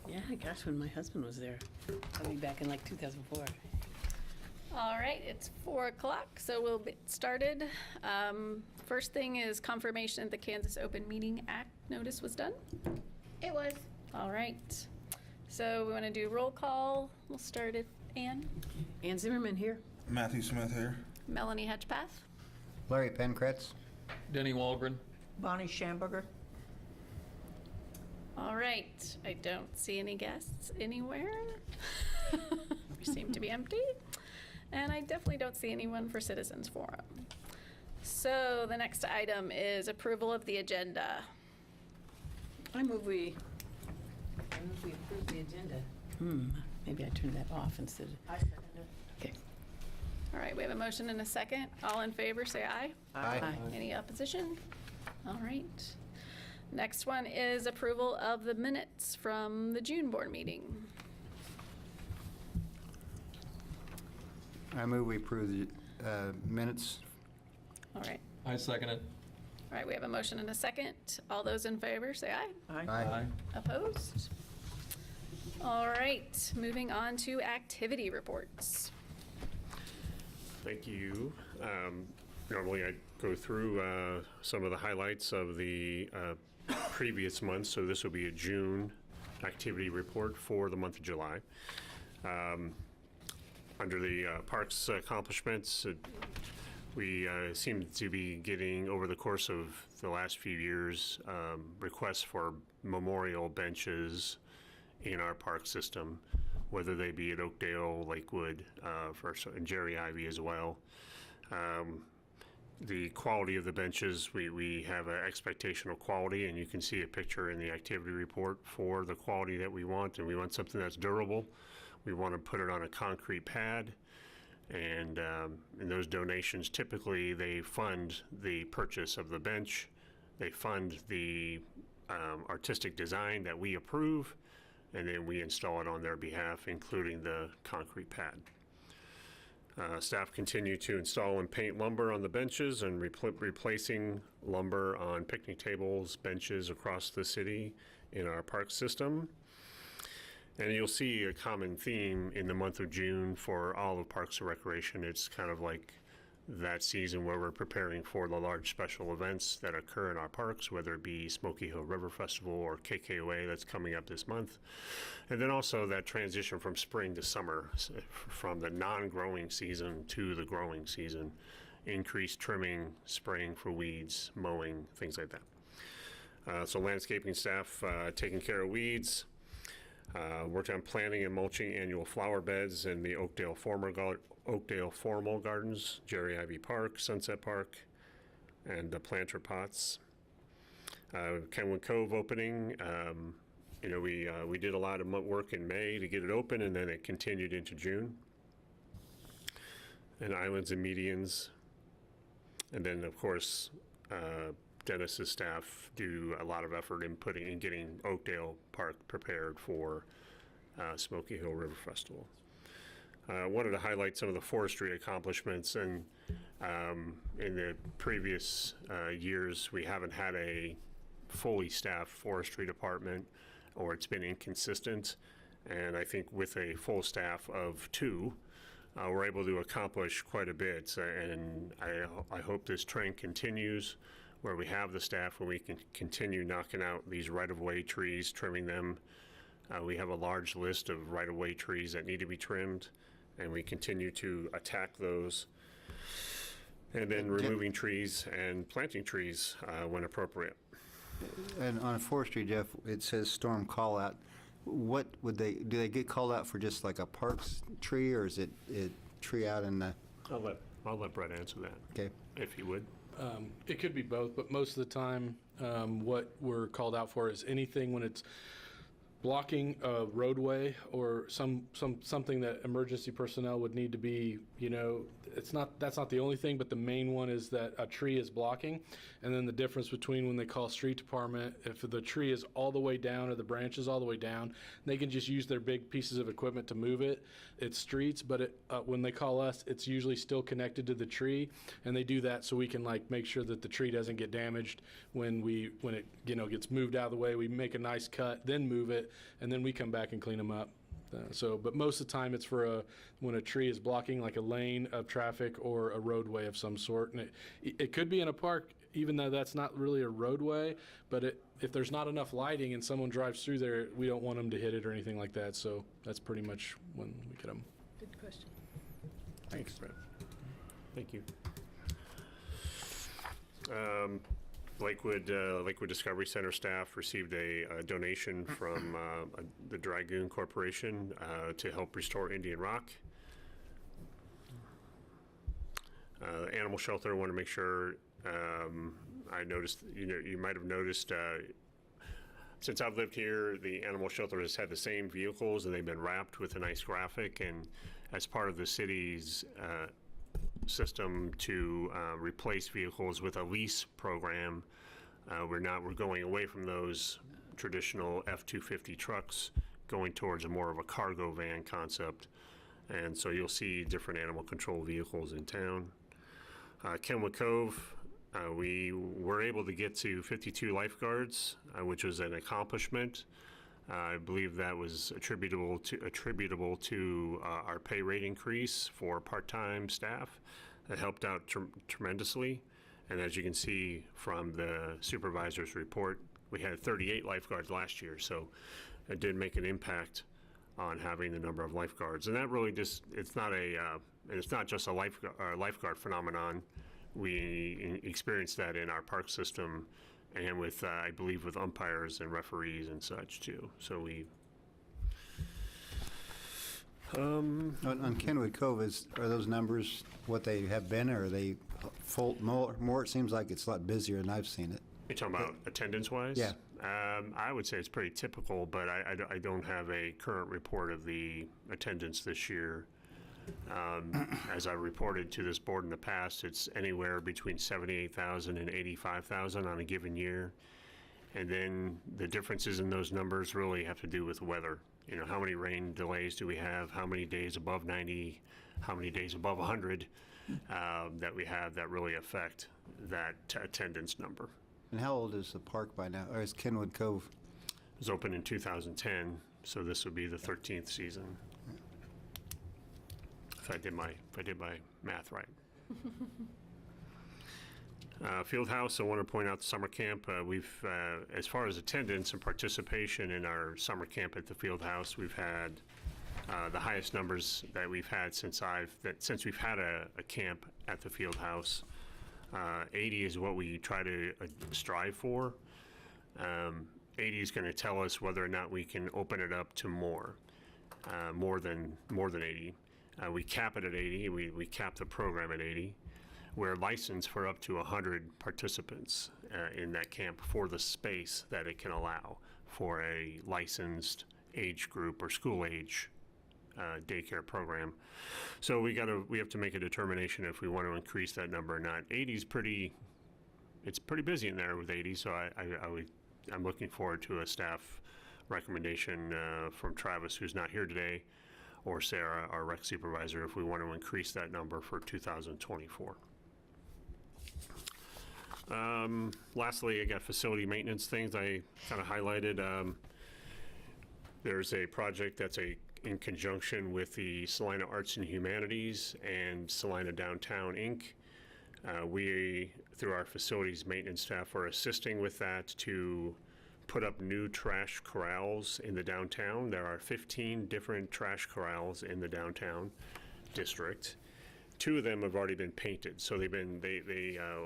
Yeah, gosh, when my husband was there. I'll be back in like 2004. All right, it's 4 o'clock, so we'll get started. First thing is confirmation that the Kansas Open Meeting Act notice was done. It was. All right. So we want to do roll call. We'll start at Ann. Ann Zimmerman here. Matthew Smith here. Melanie Hedgepath. Larry Penkratz. Denny Walgren. Bonnie Schamberger. All right. I don't see any guests anywhere. We seem to be empty. And I definitely don't see anyone for Citizens Forum. So the next item is approval of the agenda. I move we approve the agenda. Maybe I turned that off instead of... I second it. Okay. All right, we have a motion and a second. All in favor, say aye. Aye. Any opposition? All right. Next one is approval of the minutes from the June board meeting. I move we approve the minutes. All right. I second it. All right, we have a motion and a second. All those in favor, say aye. Aye. Opposed? All right, moving on to activity reports. Thank you. Normally I go through some of the highlights of the previous month, so this will be a June activity report for the month of July. Under the parks accomplishments, we seem to be getting, over the course of the last few years, requests for memorial benches in our park system, whether they be at Oakdale, Lakewood, and Jerry Ivy as well. The quality of the benches, we have an expectation of quality, and you can see a picture in the activity report for the quality that we want, and we want something that's durable. We want to put it on a concrete pad, and in those donations, typically they fund the purchase of the bench, they fund the artistic design that we approve, and then we install it on their behalf, including the concrete pad. Staff continue to install and paint lumber on the benches and replacing lumber on picnic tables, benches across the city in our park system. And you'll see a common theme in the month of June for all of Parks and Recreation. It's kind of like that season where we're preparing for the large special events that occur in our parks, whether it be Smoky Hill River Festival or KKOA that's coming up this month. And then also that transition from spring to summer, from the non-growing season to the growing season, increased trimming, spraying for weeds, mowing, things like that. So landscaping staff taking care of weeds. Worked on planting and mulching annual flower beds in the Oakdale Formal Gardens, Jerry Ivy Park, Sunset Park, and the planter pots. Kenwood Cove opening. We did a lot of work in May to get it open, and then it continued into June. And islands and medians. And then, of course, Dennis's staff do a lot of effort in getting Oakdale Park prepared for Smoky Hill River Festival. I wanted to highlight some of the forestry accomplishments, and in the previous years we haven't had a fully staffed forestry department, or it's been inconsistent, and I think with a full staff of 2, we're able to accomplish quite a bit, and I hope this trend continues, where we have the staff where we can continue knocking out these right-of-way trees, trimming them. We have a large list of right-of-way trees that need to be trimmed, and we continue to attack those. And then removing trees and planting trees when appropriate. And on forestry, Jeff, it says storm call out. What would do they get called out for, just like a parks tree, or is it tree out in the... I'll let Brett answer that. Okay. If he would. It could be both, but most of the time what we're called out for is anything when it's blocking a roadway or something that emergency personnel would need to be, that's not the only thing, but the main one is that a tree is blocking. And then the difference between when they call street department, if the tree is all the way down or the branch is all the way down, they can just use their big pieces of equipment to move it. It's streets, but when they call us, it's usually still connected to the tree, and they do that so we can make sure that the tree doesn't get damaged when it gets moved out of the way. We make a nice cut, then move it, and then we come back and clean them up. But most of the time it's for when a tree is blocking like a lane of traffic or a roadway of some sort. And it could be in a park, even though that's not really a roadway, but if there's not enough lighting and someone drives through there, we don't want them to hit it or anything like that. So that's pretty much when we get them. Good question. Thanks, Brett. Thank you. Lakewood Discovery Center staff received a donation from the Dragoon Corporation to help restore Indian Rock. Animal shelter, I want to make sure, I noticed, you might have noticed, since I've lived here, the animal shelter has had the same vehicles and they've been wrapped with a nice graphic, and as part of the city's system to replace vehicles with a lease program. We're going away from those traditional F-250 trucks, going towards more of a cargo van concept. And so you'll see different animal control vehicles in town. Kenwood Cove, we were able to get to 52 lifeguards, which was an accomplishment. I believe that was attributable to our pay rate increase for part-time staff. That helped out tremendously. And as you can see from the supervisor's report, we had 38 lifeguards last year, so it did make an impact on having the number of lifeguards. And that really it's not just a lifeguard phenomenon. We experienced that in our park system, and with, I believe, with umpires and referees and such too. So we. On Kenwood Cove, are those numbers what they have been, or are they full more? It seems like it's a lot busier than I've seen it. You're talking about attendance-wise? Yeah. I would say it's pretty typical, but I don't have a current report of the attendance this year. As I reported to this board in the past, it's anywhere between 78,000 and 85,000 on a given year. And then the differences in those numbers really have to do with weather. How many rain delays do we have? How many days above 90? How many days above 100 that we have that really affect that attendance number? And how old is the park by now, or is Kenwood Cove? It was opened in 2010, so this would be the 13th season. If I did my math right. Fieldhouse, I want to point out the summer camp. We've, as far as attendance and participation in our summer camp at the Fieldhouse, we've had the highest numbers that we've had since we've had a camp at the Fieldhouse. 80 is what we try to strive for. 80 is going to tell us whether or not we can open it up to more than 80. We cap it at 80. We cap the program at 80. We're licensed for up to 100 participants in that camp for the space that it can allow for a licensed age group or school age daycare program. So we have to make a determination if we want to increase that number or not. 80 is it's pretty busy in there with 80, so I'm looking forward to a staff recommendation from Travis, who's not here today, or Sarah, our rec supervisor, if we want to increase that number for 2024. Lastly, I got facility maintenance things I kind of highlighted. There's a project that's in conjunction with the Salina Arts and Humanities and Salina Downtown, Inc. We, through our facilities maintenance staff, are assisting with that to put up new trash corrals in the downtown. There are 15 different trash corrals in the downtown district. 2 of them have already been painted. So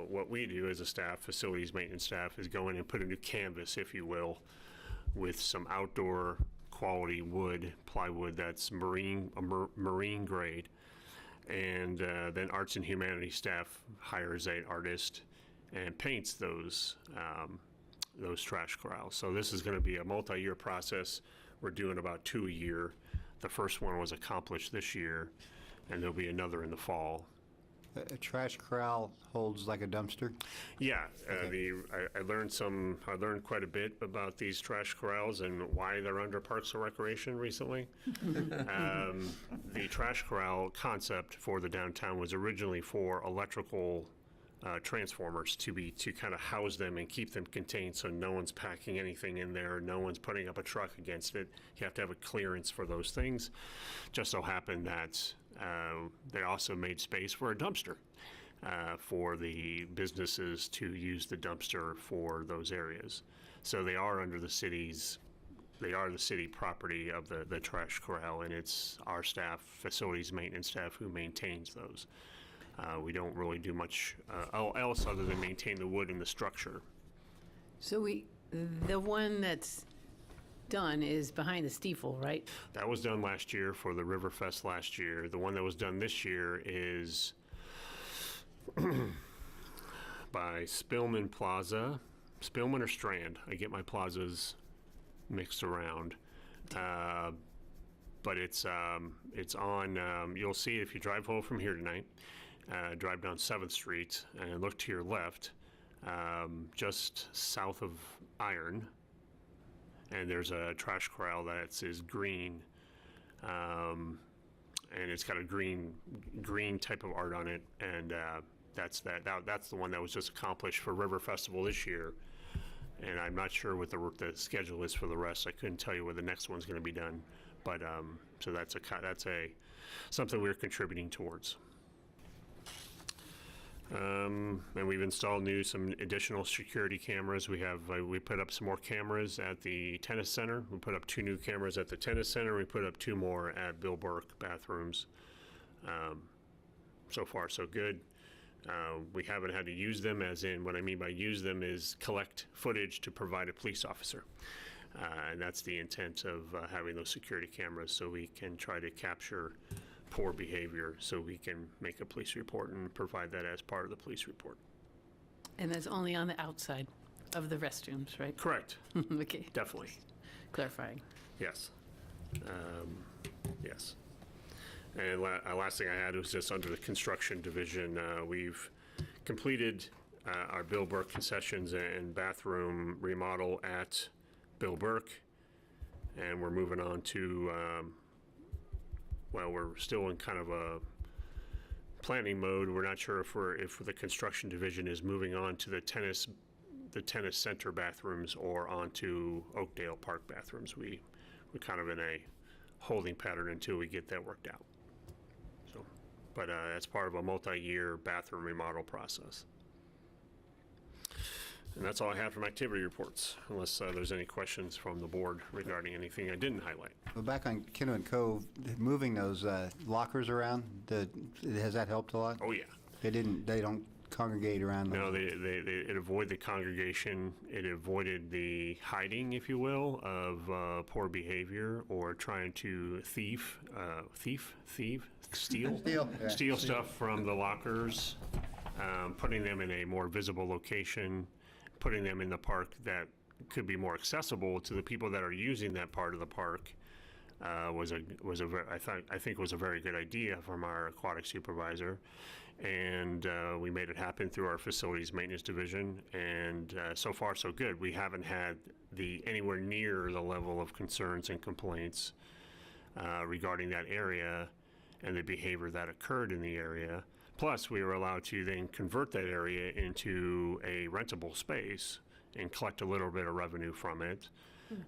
what we do as a staff, facilities maintenance staff, is go in and put a new canvas, if you will, with some outdoor quality wood, plywood that's marine grade. And then Arts and Humanities staff hires an artist and paints those trash corrals. So this is going to be a multi-year process. We're doing about 2 a year. The first one was accomplished this year, and there'll be another in the fall. A trash corral holds like a dumpster? Yeah, I learned quite a bit about these trash corrals and why they're under Parks and Recreation recently. The trash corral concept for the downtown was originally for electrical transformers to kind of house them and keep them contained, so no one's packing anything in there, no one's putting up a truck against it. You have to have a clearance for those things. Just so happened that they also made space for a dumpster for the businesses to use the dumpster for those areas. So they are under the city property of the trash corral, and it's our staff, facilities maintenance staff, who maintains those. We don't really do much else other than maintain the wood and the structure. So the one that's done is behind the steeple, right? That was done last year for the Riverfest last year. The one that was done this year is by Spillman Plaza. Spillman or Strand? I get my plazas mixed around. But it's on, you'll see if you drive home from here tonight, drive down 7th Street and look to your left, just south of Iron, and there's a trash corral that is green, and it's got a green type of art on it, and that's the one that was just accomplished for River Festival this year. And I'm not sure what the schedule is for the rest. I couldn't tell you where the next one's going to be done, but so that's something we're contributing towards. And we've installed some additional security cameras. We put up some more cameras at the tennis center. We put up 2 new cameras at the tennis center. We put up 2 more at Bill Burke bathrooms. So far, so good. We haven't had to use them, as in what I mean by use them is collect footage to provide a police officer. And that's the intent of having those security cameras, so we can try to capture poor behavior, so we can make a police report and provide that as part of the police report. And that's only on the outside of the restrooms, right? Correct. Okay. Definitely. Clarifying. Yes. Yes. And last thing I had was just under the construction division. We've completed our Bill Burke concessions and bathroom remodel at Bill Burke, and we're moving on to we're still in kind of a planning mode. We're not sure if the construction division is moving on to the tennis center bathrooms or onto Oakdale Park bathrooms. We're kind of in a holding pattern until we get that worked out. So, but that's part of a multi-year bathroom remodel process. And that's all I have from activity reports, unless there's any questions from the board regarding anything I didn't highlight. Well, back on Kenwood Cove, moving those lockers around, has that helped a lot? Oh, yeah. They don't congregate around No, those? it avoided the congregation. It avoided the hiding, if you will, of poor behavior or trying to steal stuff from the lockers, putting them in a more visible location, putting them in the park that could be more accessible to the people that are using that part of the park. I think was a very good idea from our aquatic supervisor, and we made it happen through our facilities maintenance division, and so far so good. We haven't had anywhere near the level of concerns and complaints regarding that area and the behavior that occurred in the area. Plus, we were allowed to then convert that area into a rentable space and collect a little bit of revenue from it.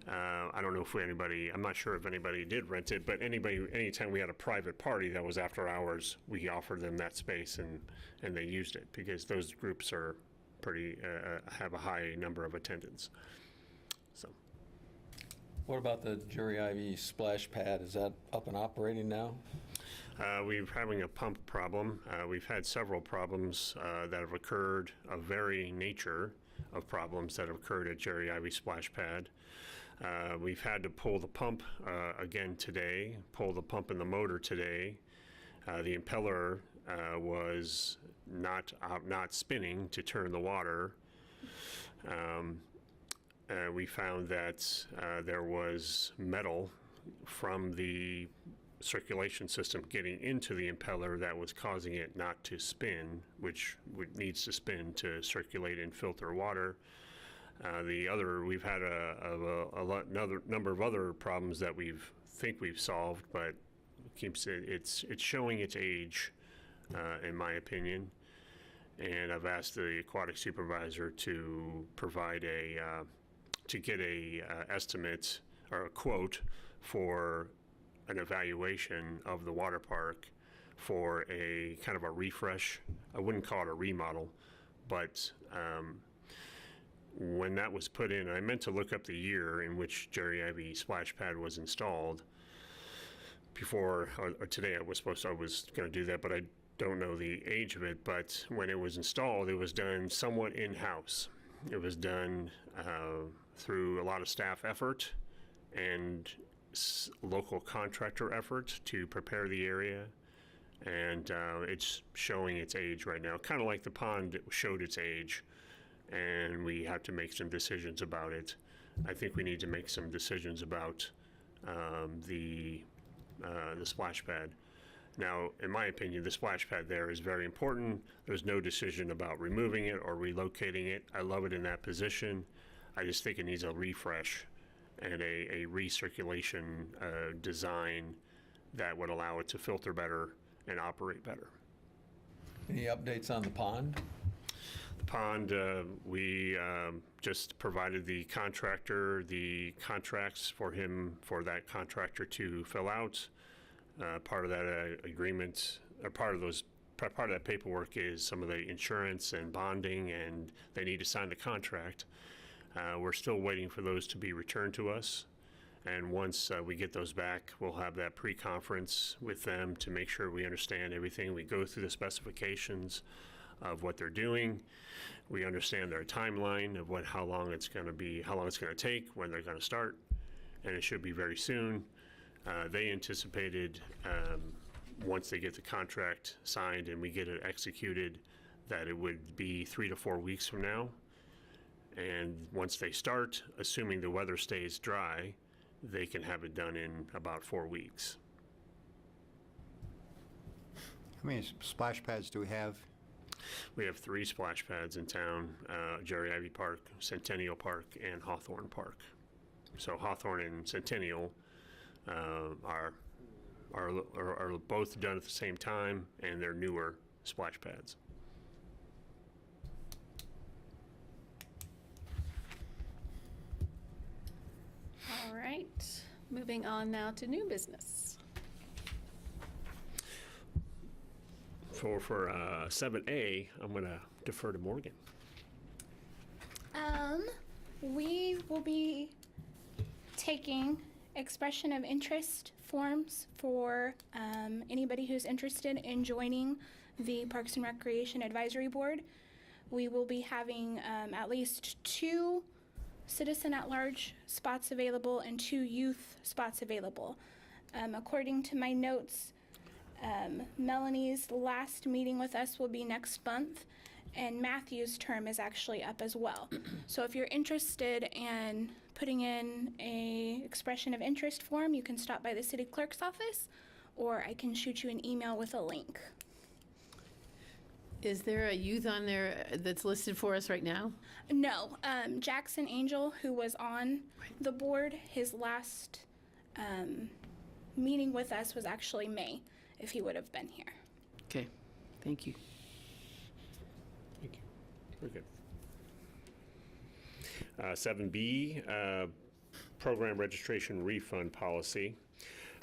I don't know if I'm not sure if anybody did rent it, but anytime we had a private party that was after hours, we offered them that space and they used it, because those groups are have a high number of attendants. So. What about the Jerry Ivy splash pad? Is that up and operating now? We're having a pump problem. We've had several problems that have occurred of varying nature of problems that have occurred at Jerry Ivy Splash Pad. We've had to pull the pump again today, pull the pump and the motor today. The impeller was not spinning to turn the water. we found that there was metal from the circulation system getting into the impeller that was causing it not to spin, which needs to spin to circulate and filter water. We've had another number of other problems that we've solved, but it's showing its age, in my opinion. And I've asked the aquatic supervisor to provide to get a estimate or a quote for an evaluation of the water park for a kind of a refresh. I wouldn't call it a remodel, but when that was put in, I meant to look up the year in which Jerry Ivy splash pad was installed. Before or today, I was going to do that, but I don't know the age of it. But when it was installed, it was done somewhat in-house. It was done through a lot of staff effort and local contractor effort to prepare the area, and it's showing its age right now, kind of like the pond showed its age, and we have to make some decisions about it. I think we need to make some decisions about the splash pad. Now, in my opinion, the splash pad there is very important. There's no decision about removing it or relocating it. I love it in that position. I just think it needs a refresh and a recirculation design that would allow it to filter better and operate better. Any updates on the pond? The pond, we just provided the contractor the contracts for that contractor to fill out. Part of that agreement, or part of that paperwork is some of the insurance and bonding, and they need to sign the contract. We're still waiting for those to be returned to us, and once we get those back, we'll have that pre-conference with them to make sure we understand everything. We go through the specifications of what they're doing. We understand their timeline of how long it's going to take, when they're going to start, and it should be very soon. They anticipated once they get the contract signed and we get it executed that it would be 3 to 4 weeks from now. And once they start, assuming the weather stays dry, they can have it done in about 4 weeks. How many splash pads do we have? We have 3 splash pads in town, Jerry Ivy Park, Centennial Park, and Hawthorne Park. So Hawthorne and Centennial are both done at the same time, and they're newer splash pads. All right, moving on now to new business. For 7A, I'm going to defer to Morgan. We will be taking expression of interest forms for anybody who's interested in joining the Parks and Recreation Advisory Board. We will be having at least 2 citizen at-large spots available and 2 youth spots available. According to my notes, Melanie's last meeting with us will be next month, and Matthew's term is actually up as well. So if you're interested in putting in a expression of interest form, you can stop by the city clerk's office, or I can shoot you an email with a link. Is there a youth on there that's listed for us right now? No, Jackson Angel, who was on the board, his last meeting with us was actually May, if he would have been here. Okay, thank you. Thank you. Very good. 7B, program registration refund policy.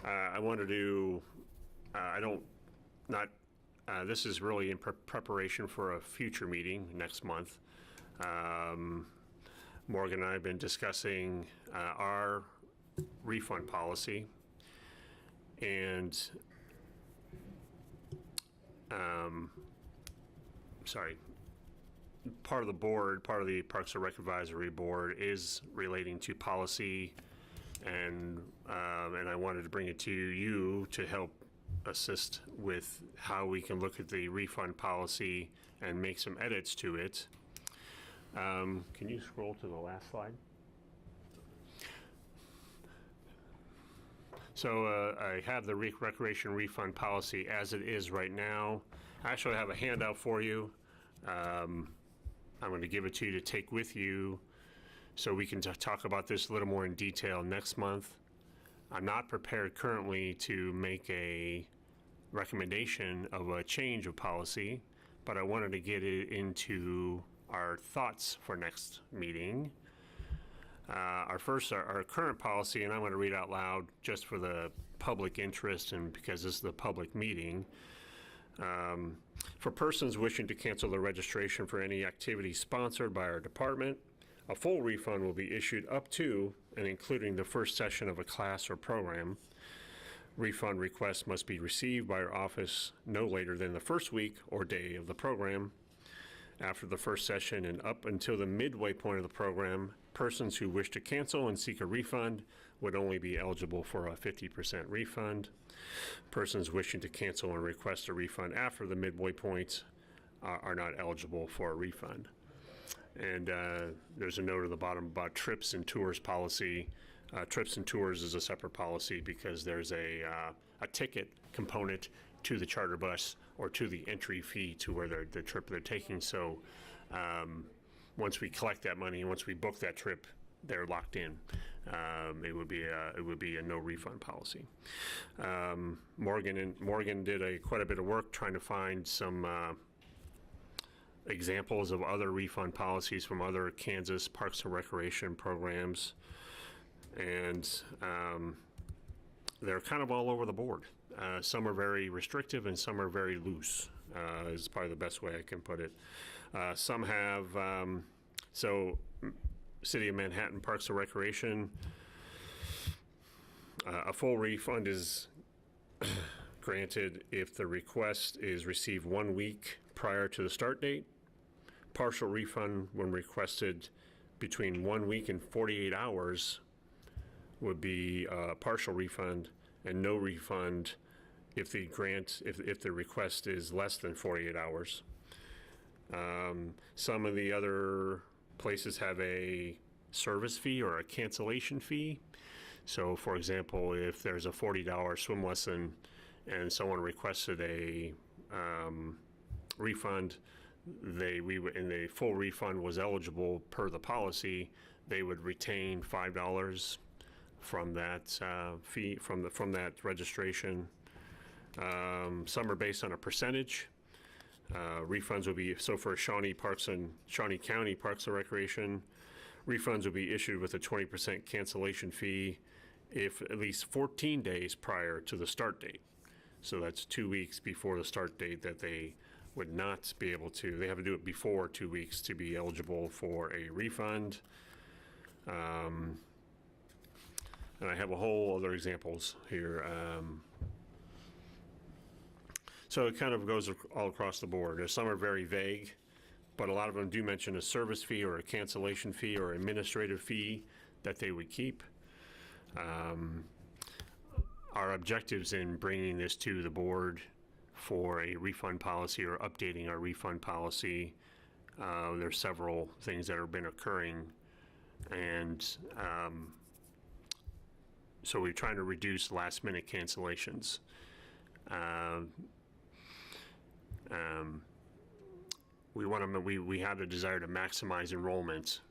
I want to do, this is really in preparation for a future meeting next month. Morgan and I have been discussing our refund policy, and part of the board, part of the Parks and Rec Advisory Board is relating to policy, and I wanted to bring it to you to help assist with how we can look at the refund policy and make some edits to it. Can you scroll to the last slide? So I have the recreation refund policy as it is right now. Actually, I have a handout for you. I'm going to give it to you to take with you so we can talk about this a little more in detail next month. I'm not prepared currently to make a recommendation of a change of policy, but I wanted to get it into our thoughts for next meeting. Our current policy, and I'm going to read out loud just for the public interest and because this is the public meeting. For persons wishing to cancel their registration for any activity sponsored by our department, a full refund will be issued up to and including the first session of a class or program. Refund requests must be received by our office no later than the first week or day of the program. After the first session and up until the midway point of the program, persons who wish to cancel and seek a refund would only be eligible for a 50% refund. Persons wishing to cancel and request a refund after the midway point are not eligible for a refund. And there's a note at the bottom about trips and tours policy. Trips and tours is a separate policy because there's a ticket component to the charter bus or to the entry fee to where the trip they're taking. So once we collect that money, once we book that trip, they're locked in. It would be a no refund policy. Morgan did quite a bit of work trying to find some examples of other refund policies from other Kansas Parks and Recreation programs, and they're kind of all over the board. Some are very restrictive and some are very loose, is probably the best way I can put it. Some have, City of Manhattan Parks and Recreation, a full refund is granted if the request is received 1 week prior to the start date. Partial refund when requested between 1 week and 48 hours would be a partial refund, and no refund if the request is less than 48 hours. Some of the other places have a service fee or a cancellation fee. So for example, if there's a $40 swim lesson and someone requested a refund, and the full refund was eligible per the policy, they would retain $5 from that fee, from that registration. Some are based on a percentage. Refunds will be, so for Shawnee County Parks and Recreation, refunds will be issued with a 20% cancellation fee if at least 14 days prior to the start date. So that's 2 weeks before the start date that they would not be able to, they have to do it before 2 weeks to be eligible for a refund. And I have a whole other examples here. So it kind of goes all across the board. Some are very vague, but a lot of them do mention a service fee or a cancellation fee or administrative fee that they would keep. Our objectives in bringing this to the board for a refund policy or updating our refund policy, there's several things that have been occurring, and so we're trying to reduce last-minute cancellations. We have a desire to maximize enrollment.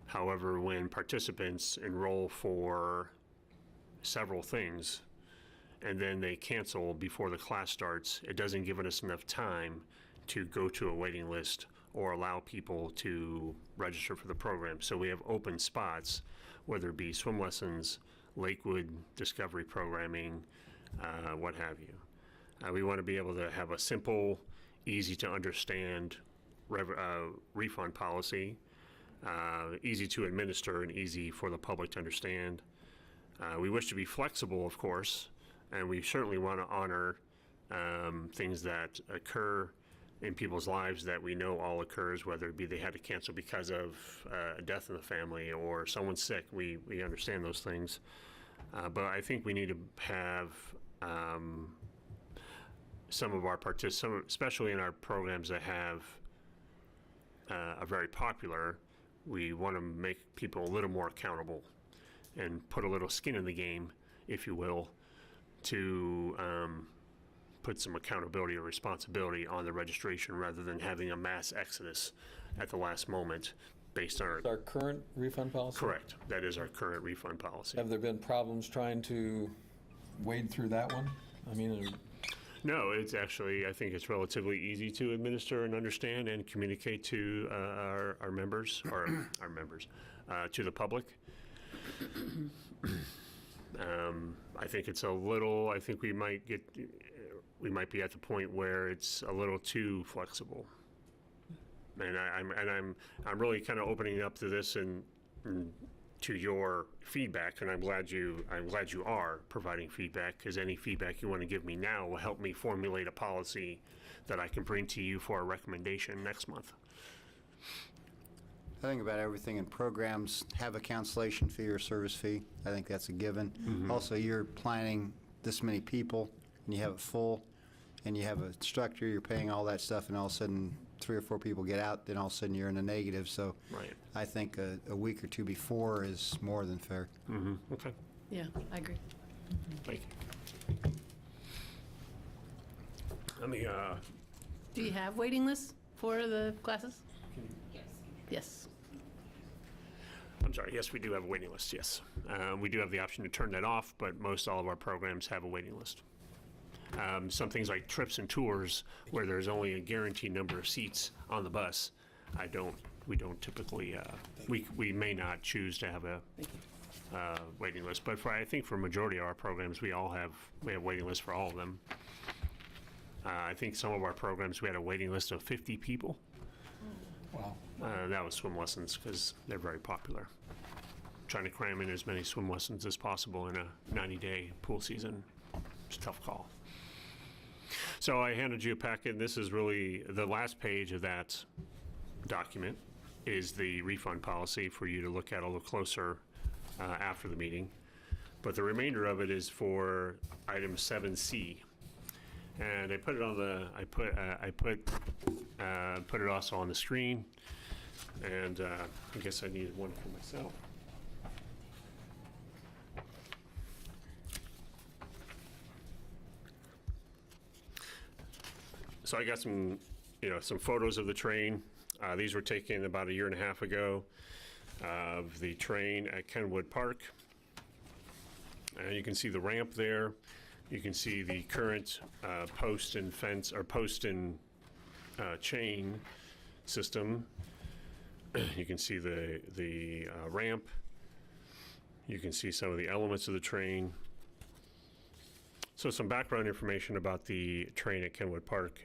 However, when participants enroll for several things and then they cancel before the class starts, it doesn't give us enough time to go to a waiting list or allow people to register for the program. So we have open spots, whether it be swim lessons, Lakewood Discovery programming, what have you. We want to be able to have a simple, easy to understand refund policy, easy to administer and easy for the public to understand. We wish to be flexible, of course, and we certainly want to honor things that occur in people's lives that we know all occurs, whether it be they had to cancel because of a death in the family or someone's sick. We understand those things. But I think we need to have some of our participants, especially in our programs that have are very popular, we want to make people a little more accountable and put a little skin in the game, if you will, to put some accountability or responsibility on the registration rather than having a mass exodus at the last moment based on our. Is our current refund policy? Correct. That is our current refund policy. Have there been problems trying to wade through that one? I mean, No, it's actually, I think it's relatively easy to administer and understand and communicate to our members, or our members, to the public. I think it's a little, I think we might be at the point where it's a little too flexible. And I'm really kind of opening up to this and to your feedback, and I'm glad you are providing feedback, because any feedback you want to give me now will help me formulate a policy that I can bring to you for a recommendation next month. I think about everything in programs, have a cancellation fee or service fee. I think that's a given. Also, you're planning this many people, and you have it full, and you have a instructor, you're paying all that stuff, and all of a sudden 3 or 4 people get out, then all of a sudden you're in a negative. So Right. I think a week or two before is more than fair. Okay. Yeah, I agree. Thank you. Let me, Do you have waiting lists for the classes? Yes. I'm sorry, yes, we do have a waiting list, yes. We do have the option to turn that off, but most all of our programs have a waiting list. Some things like trips and tours, where there's only a guaranteed number of seats on the bus, we don't typically, we may not choose to have a waiting list. But I think for a majority of our programs, we have waiting lists for all of them. I think some of our programs, we had a waiting list of 50 people. wow. That was swim lessons, because they're very popular. Trying to cram in as many swim lessons as possible in a 90-day pool season, it's a tough call. So I handed you a packet. This is really the last page of that document is the refund policy for you to look at a little closer after the meeting. But the remainder of it is for item 7C. And I put it on the, I put it also on the screen. And I guess I needed one for myself. So I got some photos of the train. These were taken about 1.5 years ago of the train at Kenwood Park. And you can see the ramp there. You can see the current post and fence, or post and chain system. You can see the ramp. You can see some of the elements of the train. So some background information about the train at Kenwood Park.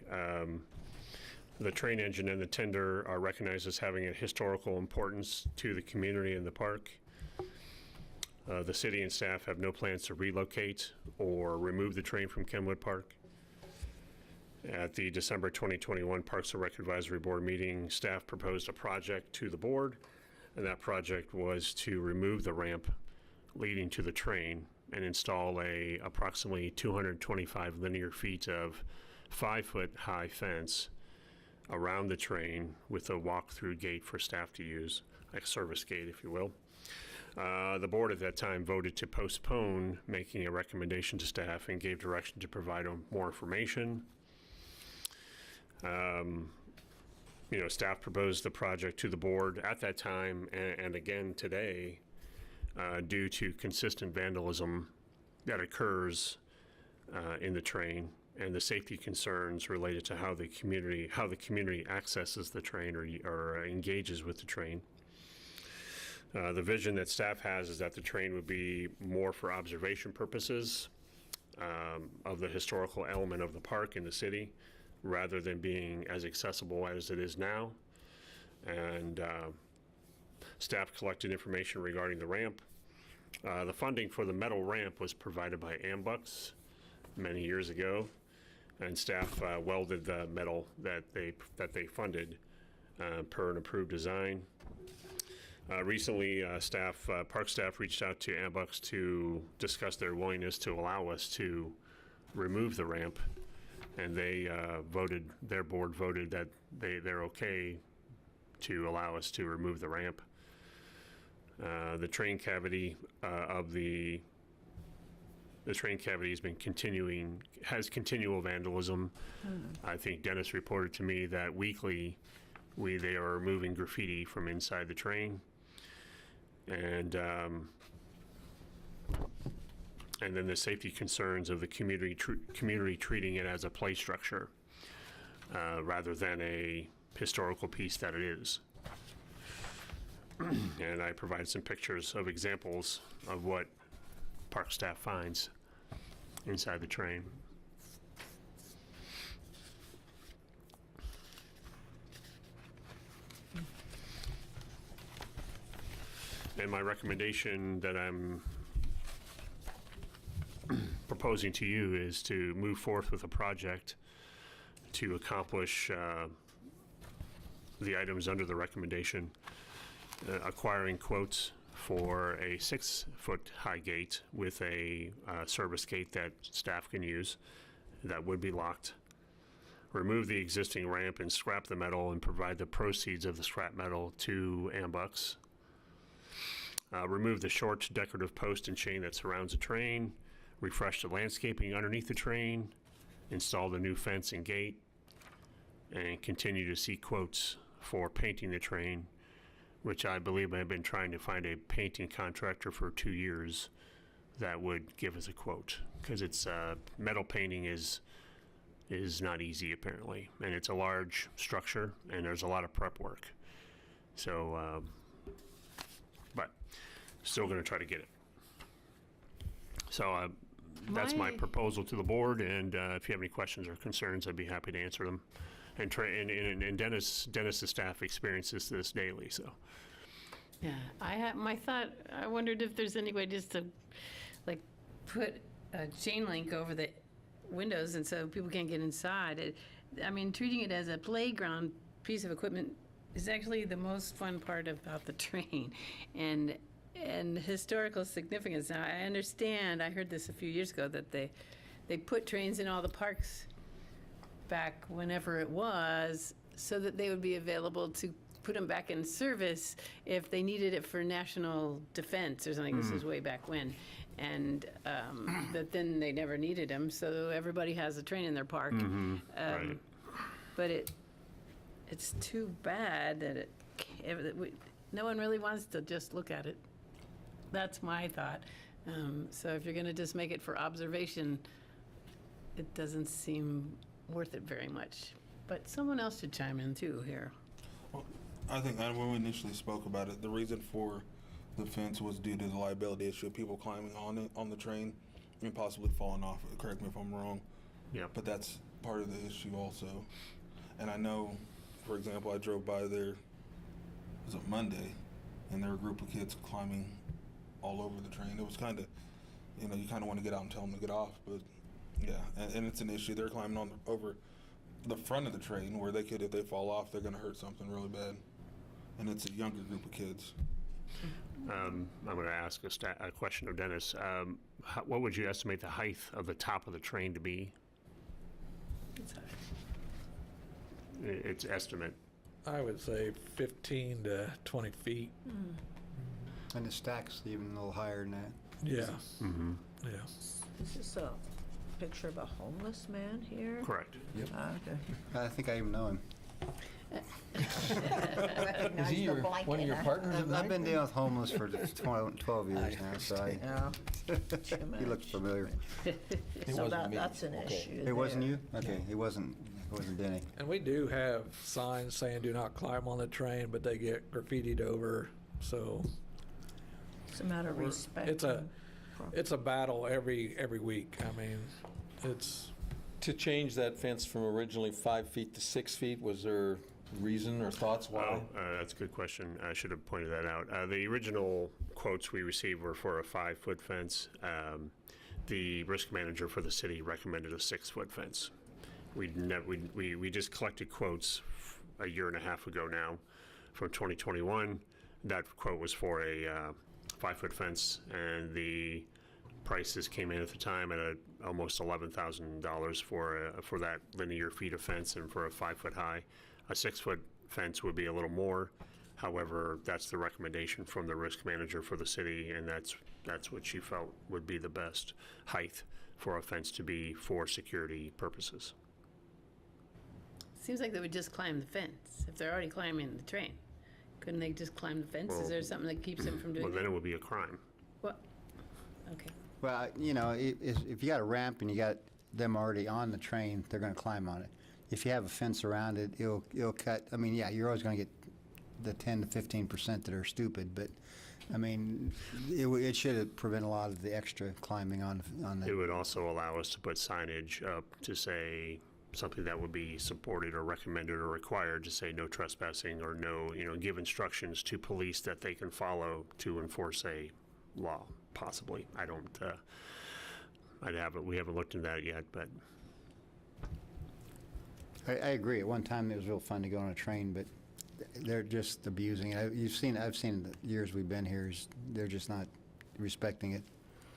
The train engine and the tender are recognized as having a historical importance to the community and the park. The city and staff have no plans to relocate or remove the train from Kenwood Park. At the December 2021 Parks and Rec Advisory Board meeting, staff proposed a project to the board, and that project was to remove the ramp leading to the train and install a approximately 225 linear feet of 5-foot high fence around the train with a walk-through gate for staff to use, like a service gate, if you will. The board at that time voted to postpone making a recommendation to staff and gave direction to provide more information. Staff proposed the project to the board at that time and again today due to consistent vandalism that occurs in the train and the safety concerns related to how the community accesses the train or engages with the train. The vision that staff has is that the train would be more for observation purposes of the historical element of the park in the city, rather than being as accessible as it is now. And staff collected information regarding the ramp. The funding for the metal ramp was provided by Ambucks many years ago, and staff welded the metal that they funded per an approved design. Recently, park staff reached out to Ambucks to discuss their willingness to allow us to remove the ramp, and their board voted that they're okay to allow us to remove the ramp. The train cavity of the The train cavity has continual vandalism. I think Dennis reported to me that weekly, they are removing graffiti from inside the train. And then the safety concerns of the community treating it as a play structure rather than a historical piece that it is. And I provided some pictures of examples of what park staff finds inside the train. And my recommendation that I'm proposing to you is to move forth with a project to accomplish the items under the recommendation, acquiring quotes for a 6-foot high gate with a service gate that staff can use that would be locked. Remove the existing ramp and scrap the metal and provide the proceeds of the scrap metal to Ambucks. Remove the short decorative post and chain that surrounds the train. Refresh the landscaping underneath the train. Install the new fence and gate. And continue to seek quotes for painting the train, which I believe I've been trying to find a painting contractor for 2 years that would give us a quote, because it's metal painting is not easy apparently, and it's a large structure and there's a lot of prep work. So, but still going to try to get it. So that's my proposal to the board, and if you have any questions or concerns, I'd be happy to answer them. And Dennis's staff experiences this daily, so. Yeah, I wondered if there's any way just to, like, put a chain link over the windows and so people can't get inside. I mean, treating it as a playground piece of equipment is actually the most fun part about the train. And historical significance. Now, I understand, I heard this a few years ago, that they put trains in all the parks back whenever it was, so that they would be available to put them back in service if they needed it for national defense or something. This is way back when. And but then they never needed them, so everybody has a train in their park. Right. But it's too bad that no one really wants to just look at it. That's my thought. So if you're going to just make it for observation, it doesn't seem worth it very much. But someone else should chime in too here. Well, I think when we initially spoke about it, the reason for the fence was due to the liability issue of people climbing on the train and possibly falling off. Correct me if I'm wrong. Yeah. But that's part of the issue also. And I know, for example, I drove by there, was it Monday, and there were a group of kids climbing all over the train. It was kind of, you kind of want to get out and tell them to get off, but yeah, and it's an issue. They're climbing over the front of the train where they could, if they fall off, they're going to hurt something really bad. And it's a younger group of kids. I'm going to ask a question of Dennis. What would you estimate the height of the top of the train to be? It's estimate. I would say 15 to 20 feet. And the stack's even a little higher than that. Yeah. Mm-hmm. Yeah. Is this a picture of a homeless man here? Correct. Ah, okay. I think I even know him. Is he one of your partners? I've been dealing with homeless for 12 years now, so Yeah. he looks familiar. So that's an issue. It wasn't there. you? Okay, it wasn't Denny. And we do have signs saying do not climb on the train, but they get graffitied over, so It's a matter of respect. it's a battle every week. I mean, it's To change that fence from originally 5 feet to 6 feet, was there reason or thoughts why? That's a good question. I should have pointed that out. The original quotes we received were for a 5-foot fence. The risk manager for the city recommended a 6-foot fence. We just collected quotes a year and a half ago now from 2021. That quote was for a 5-foot fence, and the prices came in at the time at almost $11,000 for that linear feet of fence, and for a 5-foot high. A 6-foot fence would be a little more. However, that's the recommendation from the risk manager for the city, and that's that's what she felt would be the best height for a fence to be for security purposes. Seems like they would just climb the fence if they're already climbing the train. Couldn't they just climb the fence? Well, Is there something that keeps them from doing Well, then that? it would be a crime. What? Okay. Well, if you got a ramp and you got them already on the train, they're going to climb on it. If you have a fence around it, it'll cut. I mean, yeah, you're always going to get the 10 to 15% that are stupid, but I mean, it should prevent a lot of the extra climbing on It the. would also allow us to put signage up to say something that would be supported or recommended or required to say no trespassing or no, give instructions to police that they can follow to enforce a law, possibly. We haven't looked into that yet, but I agree. At one time, it was real fun to go on a train, but they're just abusing it. I've seen the years we've been here, they're just not respecting it.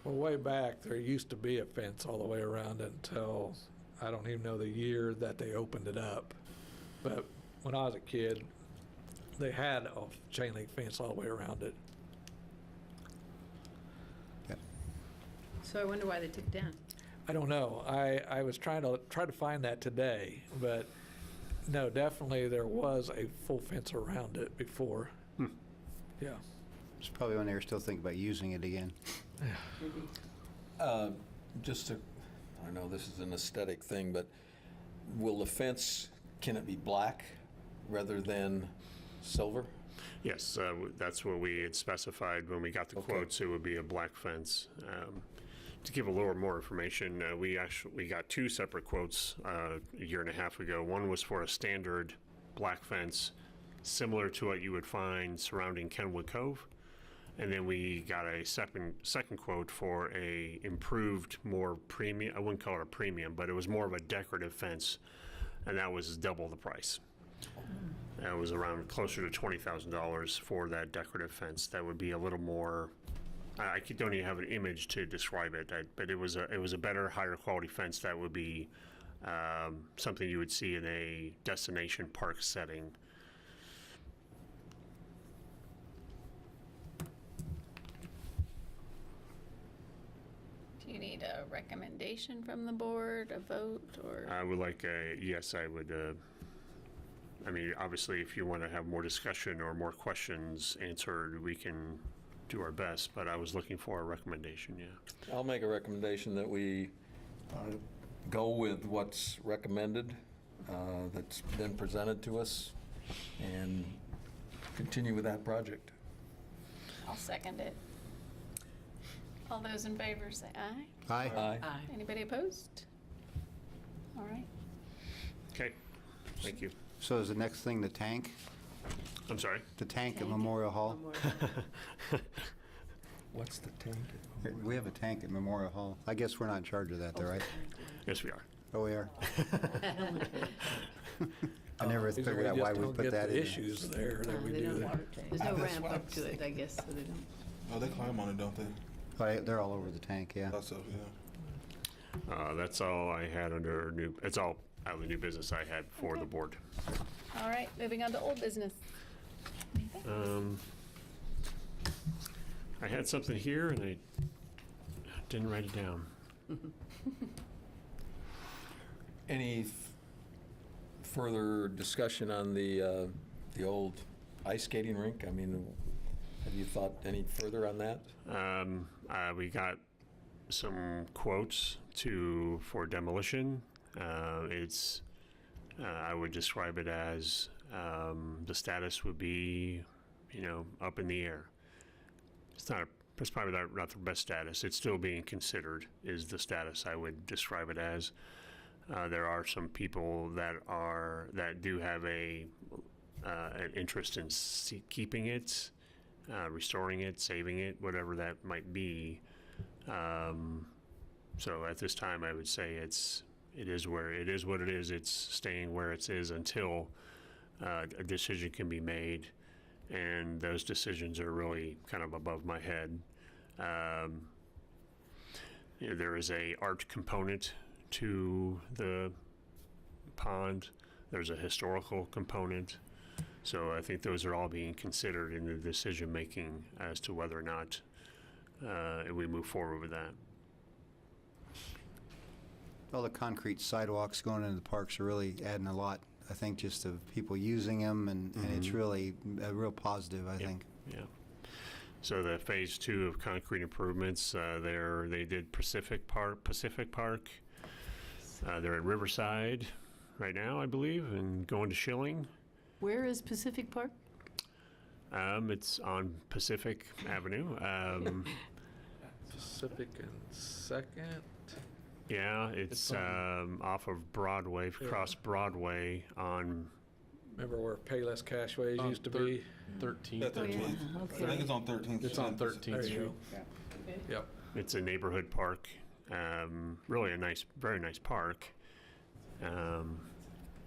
Well, way back, there used to be a fence all the way around it until, I don't even know the year that they opened it up. But when I was a kid, they had a chain link fence all the way around it. So I wonder why they took it down. I don't know. I was trying to find that today, but no, definitely there was a full fence around it before. Yeah. It's probably when they were still thinking about using it again. I know this is an aesthetic thing, but will the fence, can it be black rather than silver? yes, that's what we had specified when we got the Okay. quotes. It would be a black fence. To give a little more information, we got two separate quotes a year and a half ago. One was for a standard black fence, similar to what you would find surrounding Kenwood Cove. And then we got a second quote for a improved, more premium, I wouldn't call it a premium, but it was more of a decorative fence, and that was double the price. That was around closer to $20,000 for that decorative fence. That would be a little more, don't even have an image to describe it, but it was a better, higher quality fence that would be something you would see in a destination park setting. Do you need a recommendation from the board, a vote, or? I would like yes, I would. I mean, obviously, if you want to have more discussion or more questions answered, we can do our best, but I was looking for a recommendation, yeah. I'll make a recommendation that we go with what's recommended, that's been presented to us, and continue with that project. I'll second it. All those in favor say aye. Aye. Aye. Aye. Anybody opposed? All right. Okay, thank you. So is the next thing the tank? I'm sorry? The tank at Tank. Memorial Hall? What's the tank? We have a tank at Memorial Hall. I guess we're not in charge of that, though, right? Yes, we are. Oh, we are. I never Because figured out just why we don't put get that the in. issues there that we They do don't- there. There's no That's ramp what up I'm to it, I saying. guess, so they don't. Oh, they climb on it, don't they? Oh, they're all over the tank, yeah. That's so, yeah. That's all I had under it's all out of the new business I had for the board. All right, moving on to old business. I had something here and I didn't write it down. Any further discussion on the old ice skating rink? I mean, have you thought any further on that? We got some quotes for demolition. I would describe it as the status would be, up in the air. It's probably not the best status. It's still being considered is the status I would describe it as. There are some people that do have an interest in keeping it, restoring it, saving it, whatever that might be. So at this time, I would say it is what it is. It's staying where it is until a decision can be made, and those decisions are really kind of above my head. There is a art component to the pond. There's a historical component. So I think those are all being considered in the decision making as to whether or not and we move forward with that. Well, the concrete sidewalks going into the parks are really adding a lot, I think, just of people using them, and it's really a real positive, I think. Yeah. So the phase 2 of concrete improvements, they did Pacific Park. They're at Riverside right now, I believe, and going to Schilling. Where is Pacific Park? It's on Pacific Avenue. Pacific and Second. Yeah, it's off of Broadway, across Broadway on. Remember where Payless Cashways used to be? 13th. Yeah, 13th. okay. I think it's on 13th. It's on Street. 13th There Street. you go. Yep. It's a neighborhood park. Really a nice, very nice park. And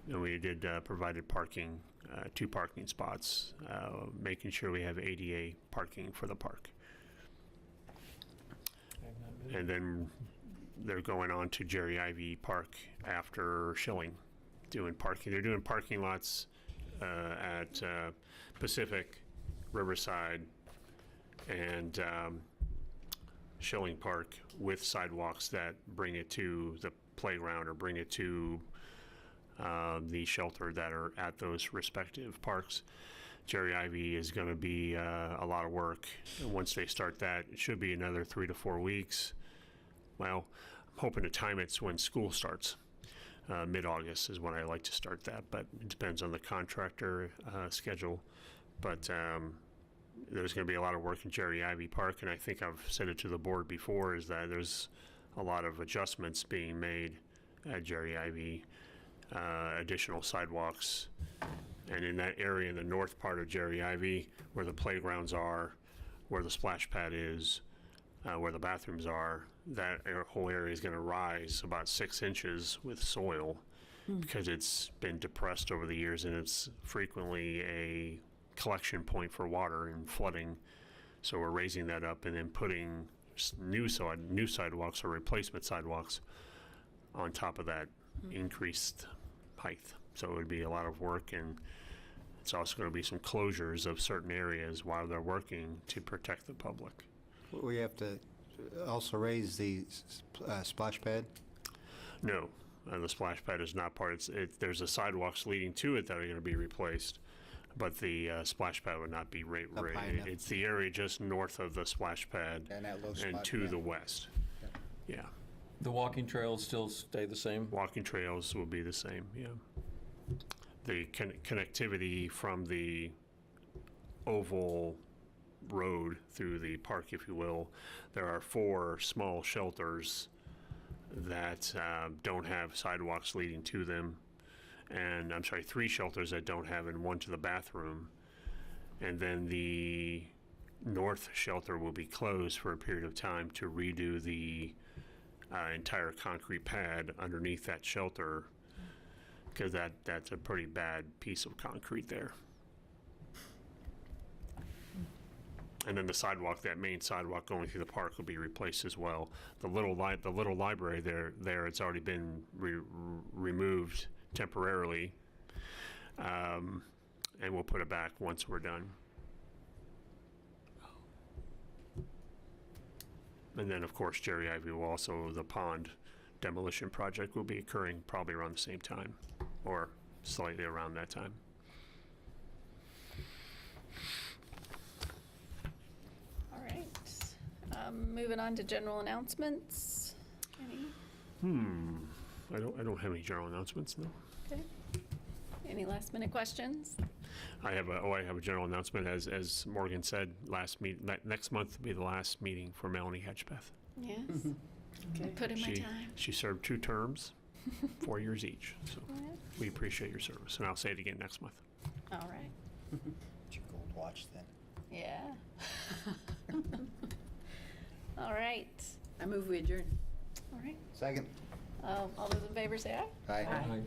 we did provided parking, 2 parking spots, making sure we have ADA parking for the park. And then they're going on to Jerry Ivy Park after Schilling, doing parking. They're doing parking lots at Pacific, Riverside, and Schilling Park with sidewalks that bring it to the playground or bring it to the shelter that are at those respective parks. Jerry Ivy is going to be a lot of work. And once they start that, it should be another 3 to 4 weeks. Well, I'm hoping to time it when school starts. Mid-August is when I like to start that, but it depends on the contractor schedule. But there's going to be a lot of work in Jerry Ivy Park, and I think I've said it to the board before, is that there's a lot of adjustments being made at Jerry Ivy, additional sidewalks. And in that area in the north part of Jerry Ivy, where the playgrounds are, where the splash pad is, where the bathrooms are, that whole area is going to rise about 6 inches with soil because it's been depressed over the years, and it's frequently a collection point for water and flooding. So we're raising that up and then putting new sidewalks or replacement sidewalks on top of that increased height. So it would be a lot of work, and it's also going to be some closures of certain areas while they're working to protect the public. We have to also raise the splash pad? No, the splash pad is not part. There's the sidewalks leading to it that are going to be replaced, but the splash pad would not be raised. It's the area just north of the splash pad And that low and spot, to yeah. the west. Yeah. The walking trails still stay the same? Walking trails will be the same, yeah. The connectivity from the oval road through the park, if you will, there are 4 small shelters that don't have sidewalks leading to them. And I'm sorry, 3 shelters that don't have, and 1 to the bathroom. And then the north shelter will be closed for a period of time to redo the entire concrete pad underneath that shelter, because that's a pretty bad piece of concrete there. And then the sidewalk, that main sidewalk going through the park, will be replaced as well. The little library there, it's already been removed temporarily, and we'll put it back once we're done. And then, of course, Jerry Ivy will also, the pond demolition project will be occurring probably around the same time, or slightly around that time. All right. Moving on to general announcements. Any? I don't have any general announcements, no. Okay. Any last minute questions? I have a general announcement. As Morgan said, next month will be the last meeting for Melanie Hedgepeth. Yes. I put in my time. She served 2 terms, 4 years each. So Yeah. we appreciate your service, and I'll say it again next month. All right. It's your gold watch then. Yeah. All right. I move we adjourn. All right. Second. All those in favor say aye. Aye. Aye.